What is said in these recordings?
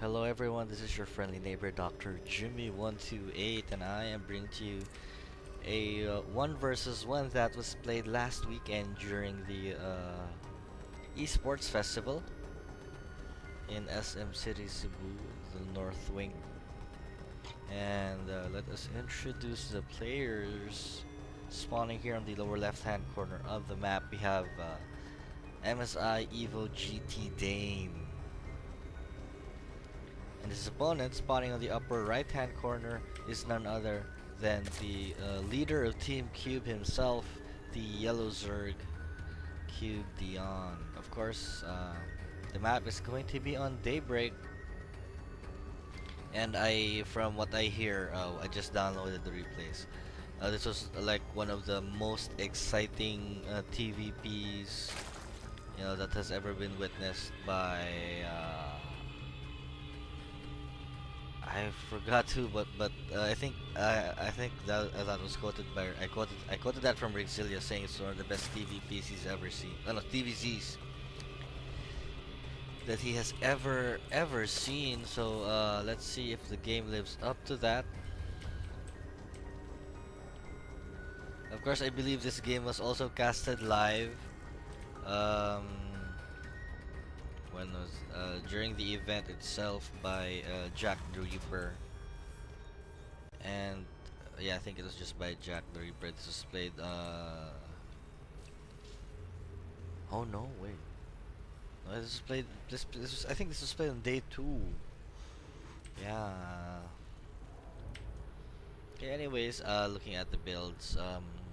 Hello everyone, this is your friendly neighbor Dr. Jimmy128 and I am bringing to you a 1 versus 1 that was played last weekend during the esports festival in SM City, Cebu, the North Wing. And let us introduce the players. Spawning here on the lower left hand corner of the map, we have MSIEvoGTDane. And his opponent, spawning on the upper right hand corner, is none other than the leader of Team Cube himself, the yellow Zerg, CubeDione. Of course, the map is going to be on Daybreak, and from what I hear, I just downloaded the replays. This was like one of the most exciting TVPs, that has ever been witnessed by. I forgot who, but I think that was quoted by I quoted that from Rixilia, saying it's one of the best TVPs he's ever seen. No, TVZs that he has ever seen. So let's see if the game lives up to that. Of course, I believe this game was also casted live. Um, when was during the event itself by Jack the Reaper, and yeah, I think it was just by Jack the Reaper. This was played. Oh no, wait. No, this was played. This was. I think this was played on day 2. Yeah. Okay. Anyways, looking at the builds,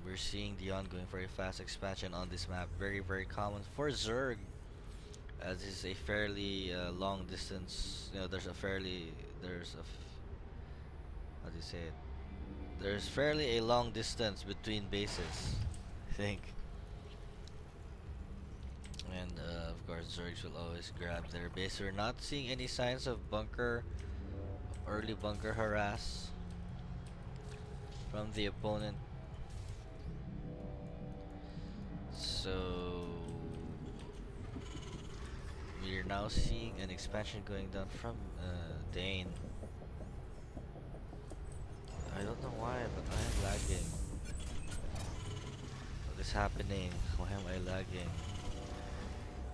we're seeing Dion going for a fast expansion on this map. Very common for Zerg. This is a fairly long distance. How do you say it? There's fairly a long distance between bases, I think. And of course, Zergs will always grab their base. We're not seeing any signs of early bunker harass from the opponent. So we're now seeing an expansion going down from Dane. I don't know why, but I am lagging. What is happening? Why am I lagging?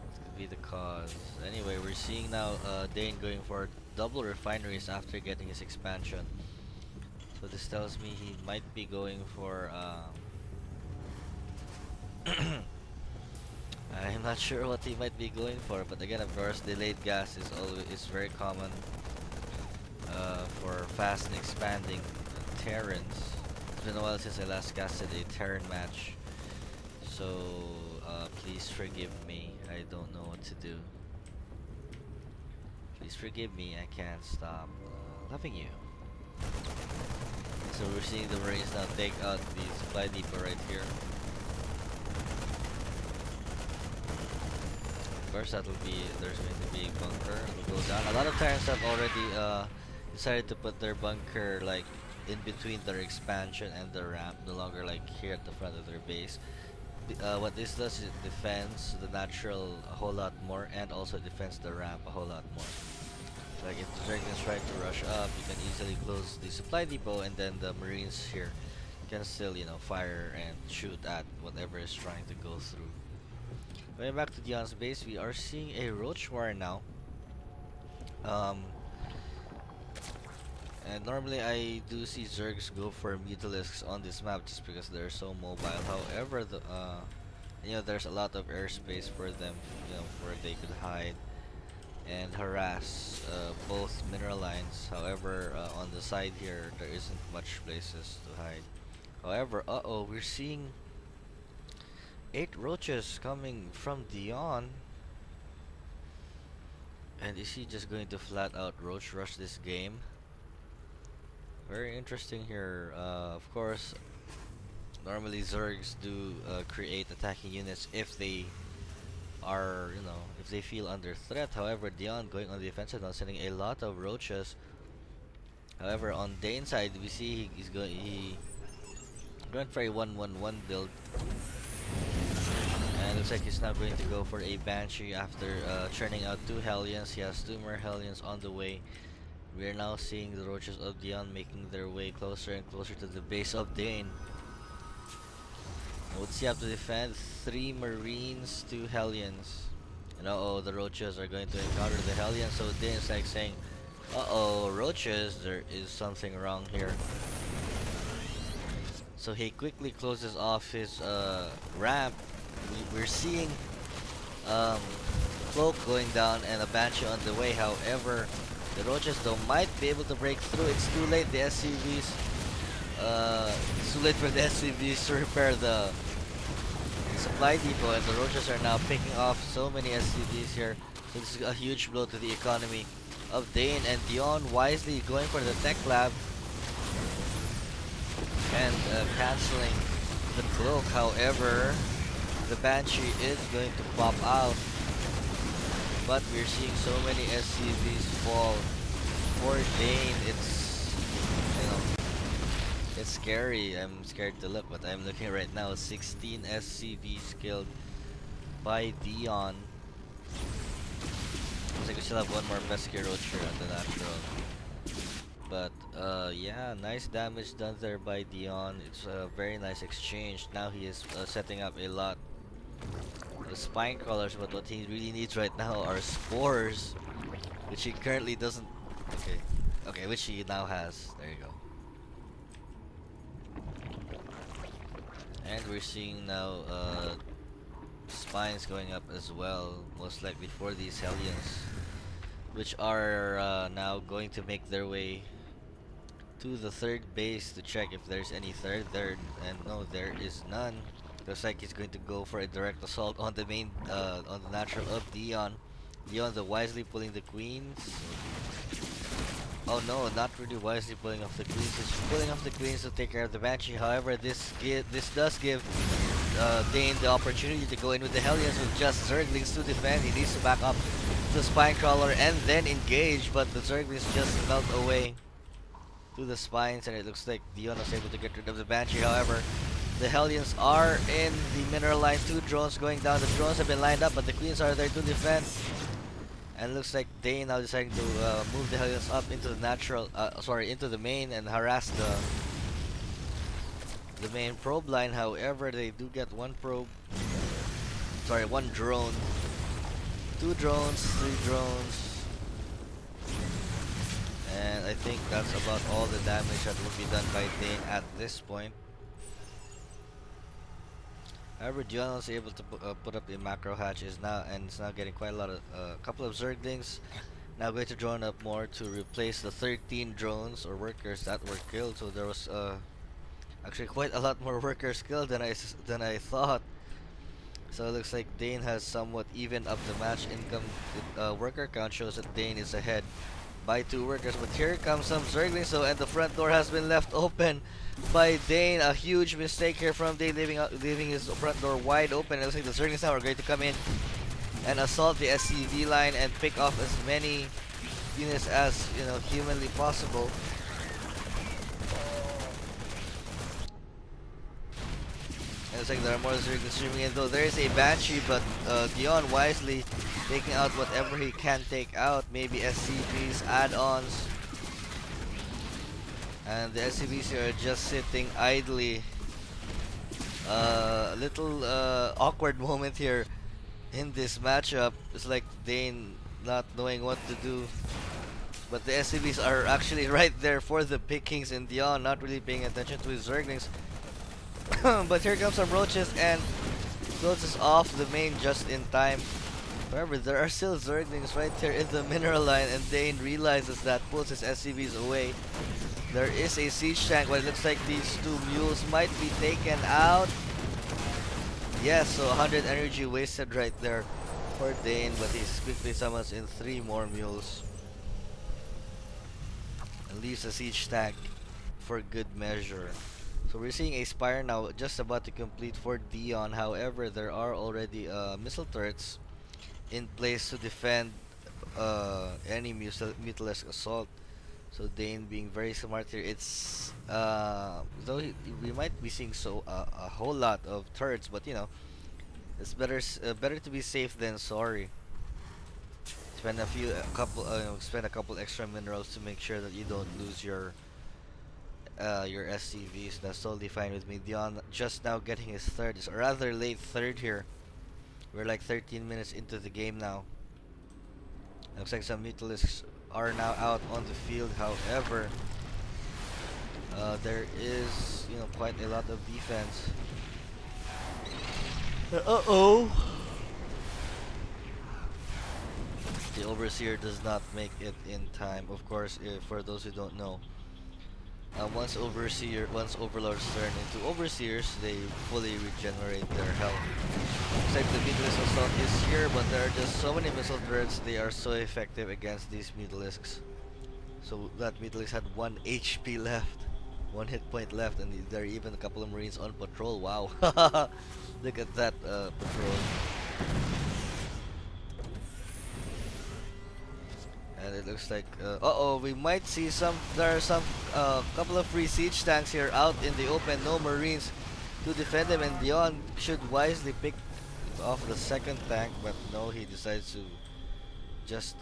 What could be the cause? Anyway, we're seeing now Dane going for double refineries after getting his expansion. So this tells me he might be going for I'm not sure what he might be going for, but again, of course, delayed gas is very common for fast and expanding Terrans. It's been a while since I last casted a Terran match, so please forgive me. I don't know what to do. Please forgive me. I can't stop loving you. So we're seeing the Marines now take out the supply depot right here. Of course, there's going to be a bunker. It'll go down. A lot of Terrans have already decided to put their bunker like in between their expansion and the ramp, no longer like here at the front of their base. What this does is it defends the natural a whole lot more, and also defends the ramp a whole lot more. Like if the Dragons try to rush up, you can easily close the supply depot, and then the Marines here can still, fire and shoot at whatever is trying to go through. Going back to Dion's base, we are seeing a Roach War now. And normally I do see Zergs go for Mutalisks on this map just because they're so mobile. However, there's a lot of airspace for them, where they could hide and harass both mineral lines. However, on the side here, there isn't much places to hide. However, we're seeing 8 roaches coming from Dion. And is he just going to flat out roach rush this game? Very interesting here. Of course, normally Zergs do create attacking units if they are, if they feel under threat. However, Dion going on the offensive now, sending a lot of roaches. However, on Dane's side, we see he went for a 1-1-1 build, and looks like he's now going to go for a Banshee after churning out 2 Hellions. He has 2 more Hellions on the way. We are now seeing the Roaches of Dion making their way closer and closer to the base of Dane. What's he have to defend? 3 Marines, 2 Hellions. And uh-oh, the Roaches are going to encounter the Hellions, so Dane's like saying, uh-oh, Roaches, there is something wrong here. So he quickly closes off his ramp. We're seeing Cloak going down and a Banshee on the way. However, the Roaches though might be able to break through. It's too late. The SCVs, it's too late for the SCVs to repair the supply depot, and the Roaches are now picking off so many SCVs here. So this is a huge blow to the economy of Dane, and Dion wisely going for the tech lab and canceling the Cloak. However, the Banshee is going to pop out, but we're seeing so many SCVs fall for Dane. It's, you know, it's scary. I'm scared to look, but I'm looking right now. 16 SCVs killed by Dion. Looks like we still have one more Pesky Roach here on the natural. But yeah, nice damage done there by Dion. It's a very nice exchange. Now he is setting up a lot of spine crawlers, but what he really needs right now are spores, which he currently doesn't. Okay, which he now has. There you go. And we're seeing now spines going up as well, most likely for these Hellions, which are now going to make their way to the third base to check if there's any third there, and no, there is none. Looks like he's going to go for a direct assault on the main, on the natural of Dion. Dion the wisely pulling the queens. Oh no, not really wisely pulling off the queens. He's pulling off the queens to take care of the Banshee. However, this does give Dane the opportunity to go in with the Hellions with just Zerglings to defend. He needs to back up the Spine Crawler and then engage, but the Zerglings just melt away to the spines, and it looks like Dion was able to get rid of the Banshee. However, the Hellions are in the mineral line. 2 drones going down. The drones have been lined up, but the queens are there to defend. And it looks like Dane now deciding to move the Hellions up into the natural, into the main and harass the main probe line. However, they do get one drone, 2 drones, 3 drones. And I think that's about all the damage that will be done by Dane at this point. However, Dion was able to put up a macro hatch and it's now getting quite a lot of couple of Zerglings. Now going to drone up more to replace the 13 drones or workers that were killed. So there was actually quite a lot more workers killed than I thought. So it looks like Dane has somewhat even up the match. Income worker count shows that Dane is ahead by 2 workers, but here comes some Zerglings. So, and the front door has been left open by Dane. A huge mistake here from Dane, leaving his front door wide open. It looks like the Zerglings now are going to come in and assault the SCV line and pick off as many units as humanly possible. And it's like there are more Zerglings streaming in, though there is a Banshee, but Dion wisely taking out whatever he can take out, maybe SCVs, add-ons. And the SCVs here are just sitting idly. A little awkward moment here in this matchup. It's like Dane not knowing what to do. But the SCVs are actually right there for the pickings, and Dion not really paying attention to his Zerglings. But here comes some Roaches and closes off the main just in time. However, there are still Zerglings right there in the mineral line, and Dane realizes that, pulls his SCVs away. There is a siege tank, but it looks like these 2 mules might be taken out. Yes, so 100 energy wasted right there for Dane, but he quickly summons in 3 more mules and leaves a siege tank for good measure. So we're seeing a Spire now just about to complete for Dion. However, there are already missile turrets in place to defend any Mutalisk assault. So Dane being very smart here. It's though we might be seeing a whole lot of turrets, but It's better to be safe than sorry. Spend a couple extra minerals to make sure that you don't lose your SCVs. That's totally fine with me. Dion just now getting his third. It's a rather late third here. We're like 13 minutes into the game now. Looks like some Mutalisks are now out on the field. However, there is, quite a lot of defense. Uh-oh! The Overseer does not make it in time. Of course, for those who don't know, once Overlords turn into Overseers, they fully regenerate their health. Looks like the Mutalisk Assault is here, but there are just so many missile turrets. They are so effective against these Mutalisks. So that Mutalisk had 1 HP left. 1 hit point left, and there are even a couple of Marines on patrol. Wow. Look at that patrol. And it looks like, we might see there are some, couple of free siege tanks here out in the open. No Marines to defend them, and Dion should wisely pick off the second tank, but no, he decides to just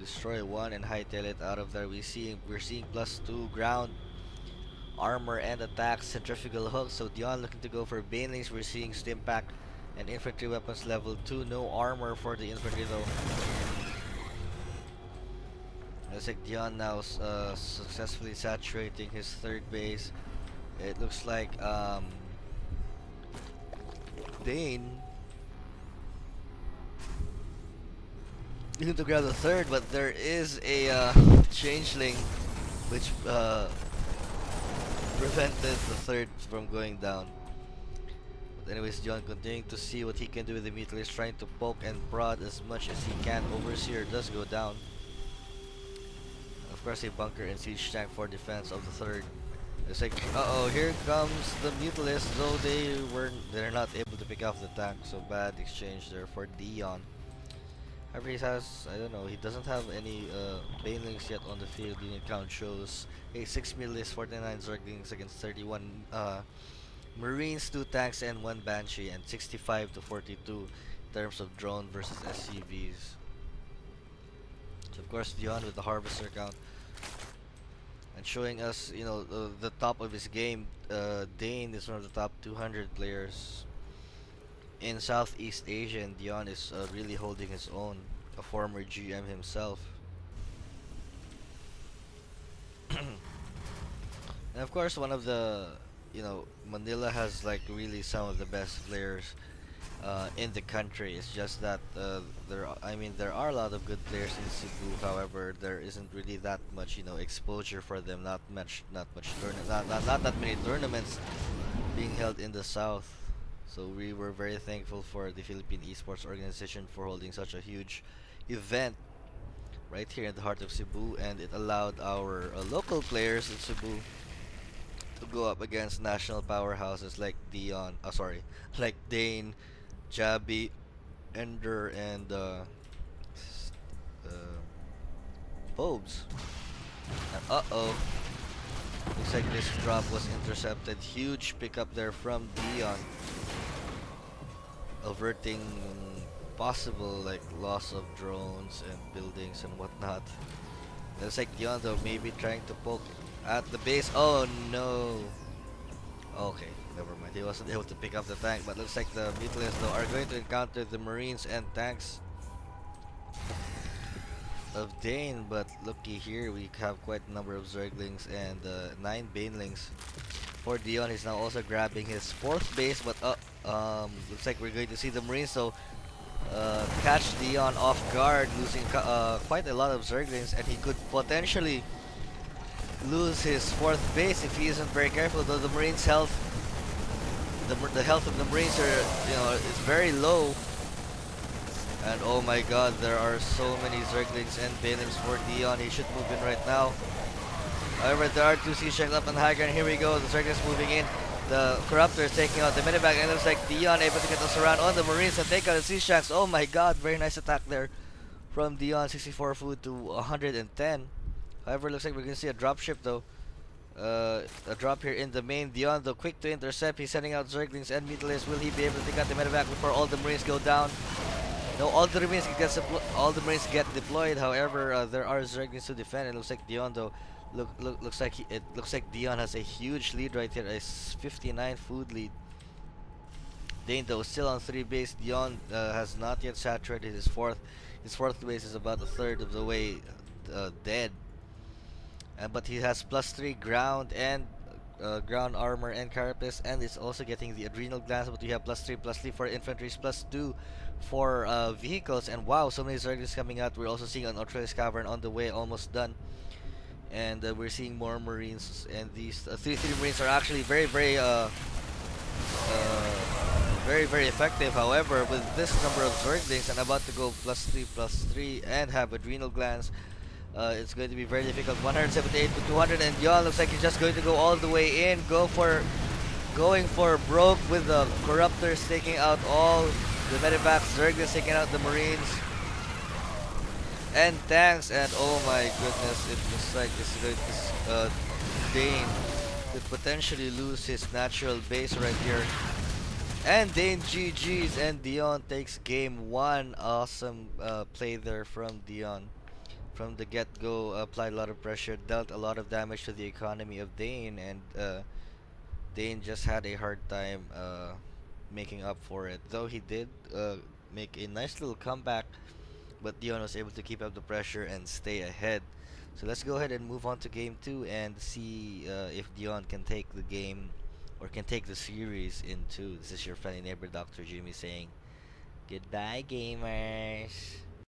destroy one and hightail it out of there. We're seeing +2 ground armor and attack, centrifugal hook. So Dion looking to go for banelings. We're seeing Stimpack and infantry weapons level 2. No armor for the infantry though. Looks like Dion now successfully saturating his third base. It looks like Dane looking to grab the third, but there is a changeling which prevented the third from going down. But anyways, Dion continuing to see what he can do with the Mutalist, trying to poke and prod as much as he can. Overseer does go down. Of course, a bunker and siege tank for defense of the third. It's like, here comes the Mutalist, though they're not able to pick off the tank, so bad exchange there for Dion. However, he has, I don't know, he doesn't have any banelings yet on the field. Unit count shows a 6 Mutalist, 49 Zerglings against 31 Marines, 2 tanks, and 1 Banshee, and 65 to 42 in terms of drone versus SCVs. So of course, Dion with the Harvester count. And showing us, the top of his game. Dane is one of the top 200 players in Southeast Asia, and Dion is really holding his own. A former GM himself. And of course, one of the, Manila has like really some of the best players in the country. It's just that there are a lot of good players in Cebu. However, there isn't really that much exposure for them. Not that many tournaments being held in the south. So we were very thankful for the Philippine Esports Organization for holding such a huge event right here in the heart of Cebu, and it allowed our local players in Cebu to go up against national powerhouses like like Dane, Jabi, Ender, and Pobes. And looks like this drop was intercepted. Huge pickup there from Dion, averting possible like loss of drones and buildings and whatnot. Looks like Dion though maybe trying to poke at the base. Oh no. Okay, never mind. He wasn't able to pick up the tank, but looks like the Mutalists though are going to encounter the Marines and tanks of Dane. But looky here, we have quite a number of Zerglings and 9 Banelings for Dion. He's now also grabbing his 4th base, but looks like we're going to see the Marines so catch Dion off guard, losing quite a lot of Zerglings, and he could potentially lose his 4th base if he isn't very careful. Though the Marines' health, the health of the Marines is very low. And oh my god, there are so many Zerglings and Banelings for Dion. He should move in right now. However, there are 2 siege tanks up on high ground. Here we go, the Zerglings moving in. The Corruptor is taking out the Miniback, and it looks like Dion able to get the surround on the Marines and take out the siege tanks. Oh my god, very nice attack there from Dion. 64 food to 110. However, looks like we're gonna see a dropship though. A drop here in the main. Dion, though, quick to intercept. He's sending out Zerglings and Mutalists. Will he be able to take out the medevac before all the Marines go down? No, all the Marines get deployed. However, there are Zerglings to defend. It looks like Dion, though, it looks like Dion has a huge lead right here. A 59 food lead. Dane, though, still on 3 base. Dion has not yet saturated his fourth. His fourth base is about a third of the way dead. But he has +3 ground and ground armor and carapace, and is also getting the adrenal glands. But we have +3 for infantries, +2 for vehicles. And wow, so many Zerglings coming out. We're also seeing an Australis Cavern on the way, almost done. And we're seeing more Marines, and these 3 Marines are actually very effective. However, with this number of Zerglings and about to go +3 and have adrenal glands, it's going to be very difficult. 178 to 200, and Yon looks like he's just going to go all the way in. Going for broke with the Corruptors taking out all the medevacs. Zerglings taking out the Marines and tanks. And oh my goodness, it looks like Dane could potentially lose his natural base right here. And Dane GG's, and Dion takes game 1. Awesome play there from Dion. From the get-go, applied a lot of pressure, dealt a lot of damage to the economy of Dane, and Dane just had a hard time making up for it. Though he did make a nice little comeback, but Dion was able to keep up the pressure and stay ahead. So let's go ahead and move on to game 2 and see if Dion can take the game or can take the series in 2. This is your friendly neighbor Dr. Jimmy saying goodbye, gamers.